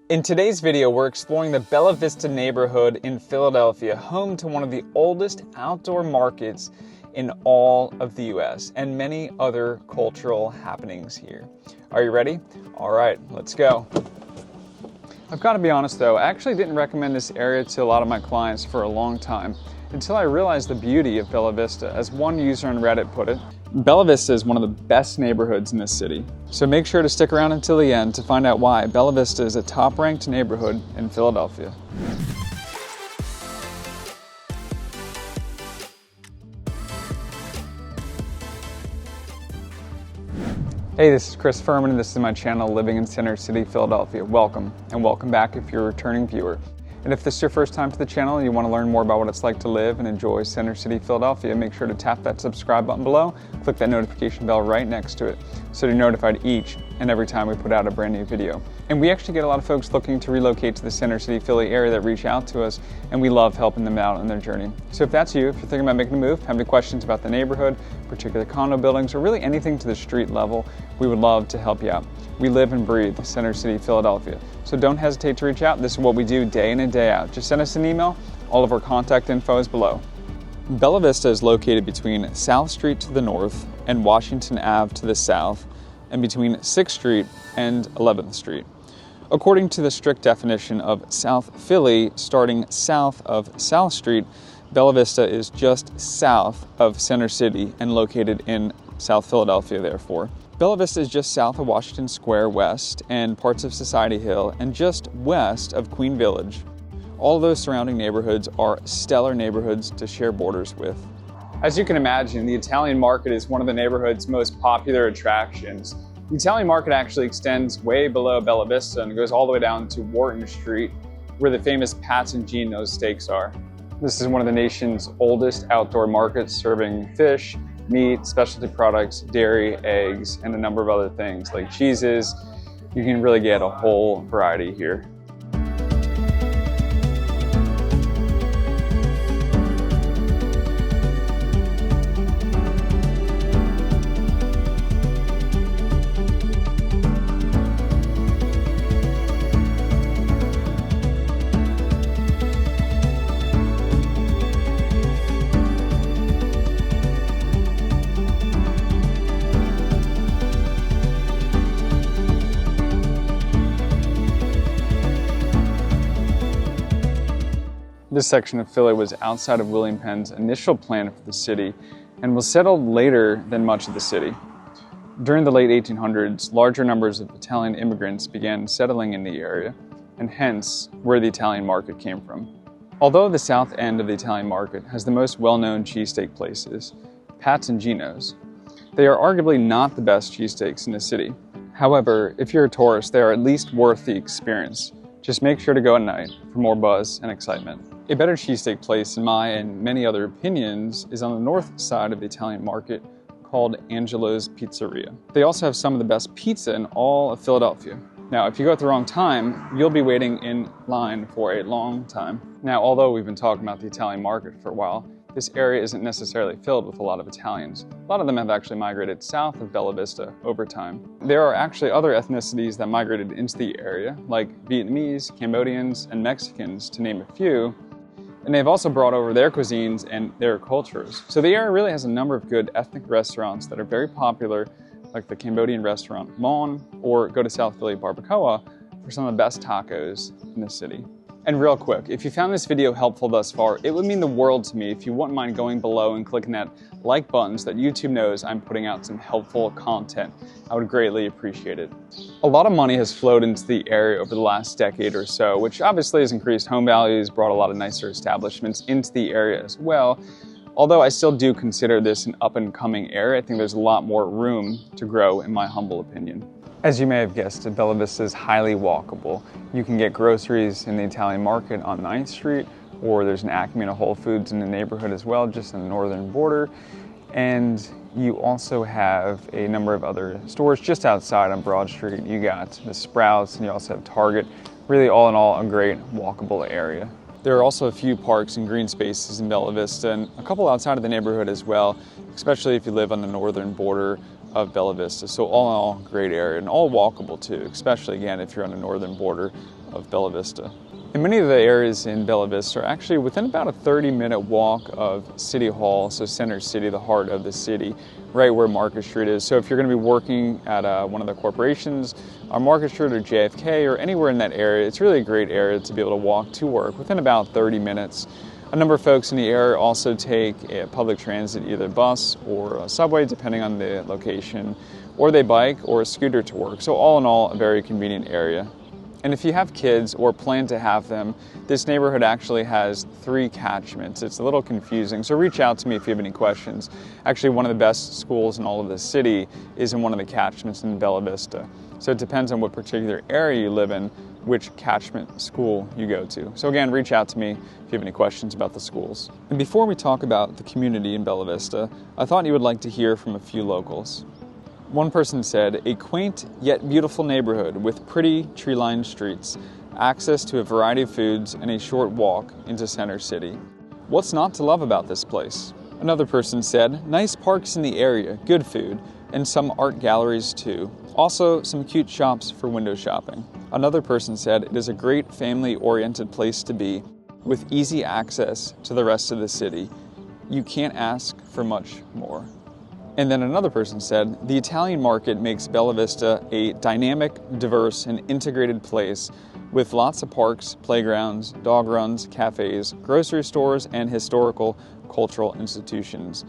In today's video, we're exploring the Bella Vista neighborhood in Philadelphia, home to one of the oldest outdoor markets in all of the US and many other cultural happenings here. Are you ready? All right, let's go. I've got to be honest though, I actually didn't recommend this area to a lot of my clients for a long time until I realized the beauty of Bella Vista. As one user on Reddit put it, Bella Vista is one of the best neighborhoods in this city. So make sure to stick around until the end to find out why Bella Vista is a top-ranked neighborhood in Philadelphia. Hey, this is Chris Fuhrman, and this is my channel, Living in Center City Philadelphia. Welcome, and welcome back if you're a returning viewer. And if this is your first time to the channel and you want to learn more about what it's like to live and enjoy Center City Philadelphia, make sure to tap that subscribe button below, click that notification bell right next to it so you're notified each and every time we put out a brand new video. And we actually get a lot of folks looking to relocate to the Center City Philly area that reach out to us, and we love helping them out on their journey. So if that's you, if you're thinking about making a move, have any questions about the neighborhood, particular condo buildings, or really anything to the street level, we would love to help you out. We live and breathe Center City Philadelphia. So don't hesitate to reach out. This is what we do day in and day out. Just send us an email. All of our contact info is below. Bella Vista is located between South Street to the north and Washington Ave to the south, and between 6th Street and 11th Street. According to the strict definition of South Philly, starting south of South Street, Bella Vista is just south of Center City and located in South Philadelphia, therefore. Bella Vista is just south of Washington Square West and parts of Society Hill and just west of Queen Village. All of those surrounding neighborhoods are stellar neighborhoods to share borders with. As you can imagine, the Italian market is one of the neighborhood's most popular attractions. The Italian market actually extends way below Bella Vista and goes all the way down to Wharton Street, where the famous Pat's and Geno's steaks are. This is one of the nation's oldest outdoor markets, serving fish, meat, specialty products, dairy, eggs, and a number of other things like cheeses. You can really get a whole variety here. This section of Philly was outside of William Penn's initial plan for the city and was settled later than much of the city. During the late 1800s, larger numbers of Italian immigrants began settling in the area, and hence where the Italian market came from. Although the south end of the Italian market has the most well-known cheesesteak places, Pat's and Geno's, they are arguably not the best cheesesteaks in the city. However, if you're a tourist, they are at least worth the experience. Just make sure to go at night for more buzz and excitement. A better cheesesteak place, in my and many other opinions, is on the north side of the Italian market called Angelo's Pizzeria. They also have some of the best pizza in all of Philadelphia. Now, if you go at the wrong time, you'll be waiting in line for a long time. Now, although we've been talking about the Italian market for a while, this area isn't necessarily filled with a lot of Italians. A lot of them have actually migrated south of Bella Vista over time. There are actually other ethnicities that migrated into the area, like Vietnamese, Cambodians, and Mexicans, to name a few. And they've also brought over their cuisines and their cultures. So the area really has a number of good ethnic restaurants that are very popular, like the Cambodian restaurant Mon, or go to South Philly Barbacoa for some of the best tacos in the city. And real quick, if you found this video helpful thus far, it would mean the world to me if you wouldn't mind going below and clicking that like button so that YouTube knows I'm putting out some helpful content. I would greatly appreciate it. A lot of money has flowed into the area over the last decade or so, which obviously has increased home values, brought a lot of nicer establishments into the area as well. Although I still do consider this an up-and-coming area, I think there's a lot more room to grow, in my humble opinion. As you may have guessed, Bella Vista is highly walkable. You can get groceries in the Italian market on 9th Street, or there's an Acme and a Whole Foods in the neighborhood as well, just on the northern border. And you also have a number of other stores just outside on Broad Street. You got the Sprouts, and you also have Target. Really, all in all, a great walkable area. There are also a few parks and green spaces in Bella Vista and a couple outside of the neighborhood as well, especially if you live on the northern border of Bella Vista. So all in all, great area and all walkable too, especially again if you're on the northern border of Bella Vista. And many of the areas in Bella Vista are actually within about a 30-minute walk of City Hall, so Center City, the heart of the city, right where Market Street is. So if you're going to be working at one of the corporations on Market Street or JFK or anywhere in that area, it's really a great area to be able to walk to work within about 30 minutes. A number of folks in the area also take a public transit, either bus or a subway, depending on the location, or they bike or a scooter to work. So all in all, a very convenient area. And if you have kids or plan to have them, this neighborhood actually has 3 catchments. It's a little confusing, so reach out to me if you have any questions. Actually, one of the best schools in all of the city is in one of the catchments in Bella Vista. So it depends on what particular area you live in, which catchment school you go to. So again, reach out to me if you have any questions about the schools. And before we talk about the community in Bella Vista, I thought you would like to hear from a few locals. One person said, "A quaint yet beautiful neighborhood with pretty tree-lined streets, access to a variety of foods, and a short walk into Center City. What's not to love about this place?" Another person said, "Nice parks in the area, good food, and some art galleries too. Also, some cute shops for window shopping." Another person said, "It is a great family-oriented place to be, with easy access to the rest of the city. You can't ask for much more." And then another person said, "The Italian market makes Bella Vista a dynamic, diverse, and integrated place with lots of parks, playgrounds, dog runs, cafes, grocery stores, and historical cultural institutions."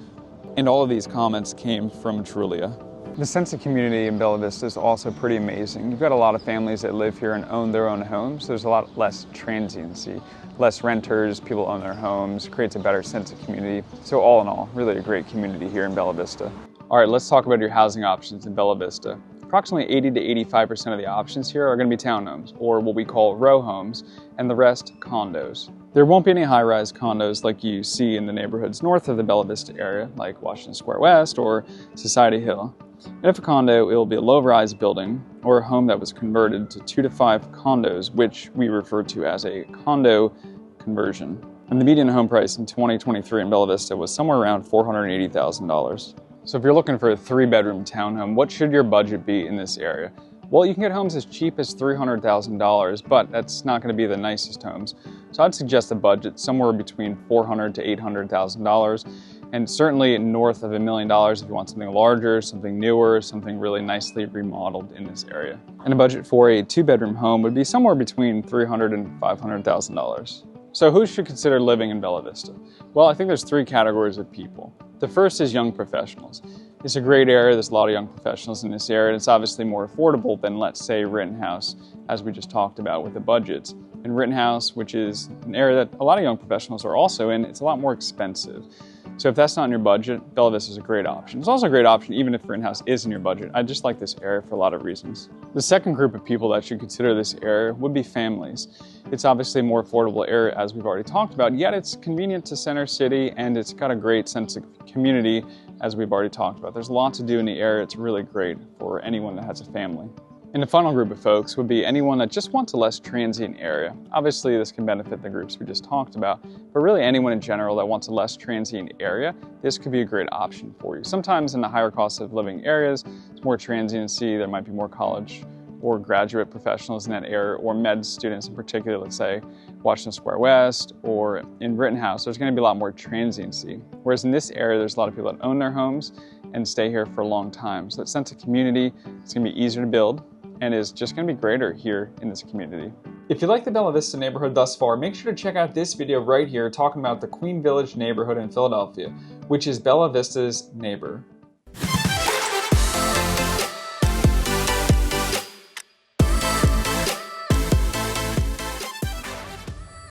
And all of these comments came from Trulia. The sense of community in Bella Vista is also pretty amazing. You've got a lot of families that live here and own their own homes. There's a lot less transiency, less renters, people own their homes, creates a better sense of community. So all in all, really a great community here in Bella Vista. All right, let's talk about your housing options in Bella Vista. Approximately 80 to 85% of the options here are going to be townhomes, or what we call row homes, and the rest condos. There won't be any high-rise condos like you see in the neighborhoods north of the Bella Vista area, like Washington Square West or Society Hill. And if a condo, it will be a low-rise building or a home that was converted to 2 to 5 condos, which we refer to as a condo conversion. And the median home price in 2023 in Bella Vista was somewhere around $480,000. So if you're looking for a 3-bedroom townhome, what should your budget be in this area? Well, you can get homes as cheap as $300,000, but that's not going to be the nicest homes. So I'd suggest a budget somewhere between $400,000 to $800,000, and certainly north of $1 million if you want something larger, something newer, something really nicely remodeled in this area. And a budget for a 2-bedroom home would be somewhere between $300,000 and $500,000. So who should consider living in Bella Vista? Well, I think there's 3 categories of people. The first is young professionals. It's a great area. There's a lot of young professionals in this area, and it's obviously more affordable than, let's say, Rittenhouse, as we just talked about with the budgets. In Rittenhouse, which is an area that a lot of young professionals are also in, it's a lot more expensive. So if that's not in your budget, Bella Vista is a great option. It's also a great option even if Rittenhouse is in your budget. I just like this area for a lot of reasons. The second group of people that should consider this area would be families. It's obviously a more affordable area, as we've already talked about, yet it's convenient to Center City, and it's got a great sense of community, as we've already talked about. There's a lot to do in the area. It's really great for anyone that has a family. And the final group of folks would be anyone that just wants a less transient area. Obviously, this can benefit the groups we just talked about, but really anyone in general that wants a less transient area, this could be a great option for you. Sometimes in the higher cost of living areas, it's more transiency. There might be more college or graduate professionals in that area, or med students in particular, let's say Washington Square West or in Rittenhouse. There's going to be a lot more transiency. Whereas in this area, there's a lot of people that own their homes and stay here for a long time. So that sense of community, it's going to be easier to build, and is just going to be greater here in this community. If you like the Bella Vista neighborhood thus far, make sure to check out this video right here talking about the Queen Village neighborhood in Philadelphia, which is Bella Vista's neighbor.